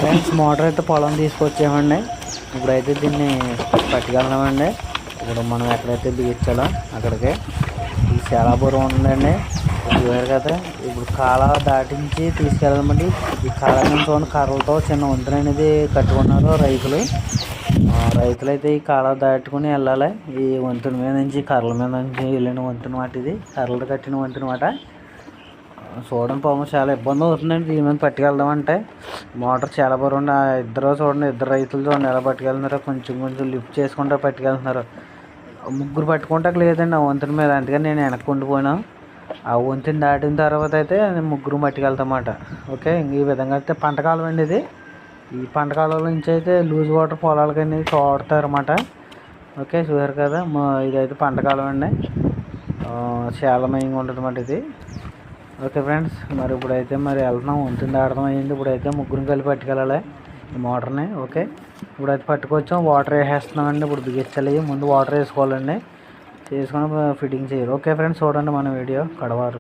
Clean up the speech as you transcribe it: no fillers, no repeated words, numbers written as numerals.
Friends motor అయితే పొలం తీసుకొచ్చామండి. ఇప్పుడైతే దీన్ని పట్టుకెళ్దామండి. ఇప్పుడు మనం ఎక్కడైతే బిగించాలో అక్కడికి. ఇది చాలా బరువు ఉందండి. చూసారు కదా, ఇప్పుడు కాలా దాటించి తీసుకెళ్దామండి. ఈ కాలం మీద చూడండి, కర్రలతో చిన్న వంతెన అనేది కట్టుకున్నారు రైతులు. రైతులైతే ఈ కాలా దాటుకుని వెళ్ళాలి. ఈ వంతెన మీద నుంచి, కర్రల మీద నుంచి వెళ్ళిన వంతెన మాట. ఇది కర్రలు కట్టిన వంతెన మాట. చూడండి పాపం చాలా ఇబ్బంది అవుతుందండి దీని మీద పట్టుకెళ్దామంటే. మోటార్ చాలా బరువు ఉండి ఇద్దరు చూడండి, ఇద్దరు రైతులు చూడండి ఎలా పట్టుకెళ్తున్నారో. కొంచెం కొంచెం లిఫ్ట్ చేసుకుంటూ పట్టుకెళ్తున్నారు. ముగ్గురు పట్టుకుంటాక లేదండి ఆ వంతెన మీద. అందుకని నేను వెనక్కి ఉండిపోయినా. ఆ వంతెన దాటిన తర్వాత అయితే ముగ్గురు పట్టుకెళ్తామాట. ఓకే, ఈ విధంగా అయితే పంట కాలువ అండి ఇది. ఈ పంట కాలువల నుంచి అయితే లూజ్ వాటర్ పొలాలకి అనేది తోడతారన్నమాట. ఓకే, చూసారు కదా, ఇదైతే పంట కాలువ అండి. చాలా మయంగా ఉంటుంది అన్నమాట ఇది. ఓకే ఫ్రెండ్స్, మరి ఇప్పుడైతే మరి వెళ్తున్నాం. వంతెన దాటడం అయింది. ఇప్పుడైతే ముగ్గురిని కలిపి పట్టుకెళ్ళాలి ఈ మోటార్ని. ఓకే, ఇప్పుడైతే పట్టుకొచ్చాం. వాటర్ వేసేస్తున్నామండి. ఇప్పుడు బిగించాలి. ముందు వాటర్ వేసుకోవాలండి. చేసుకొని ఫిట్టింగ్ చేయాలి. ఓకే ఫ్రెండ్స్, చూడండి మన వీడియో కడవారు.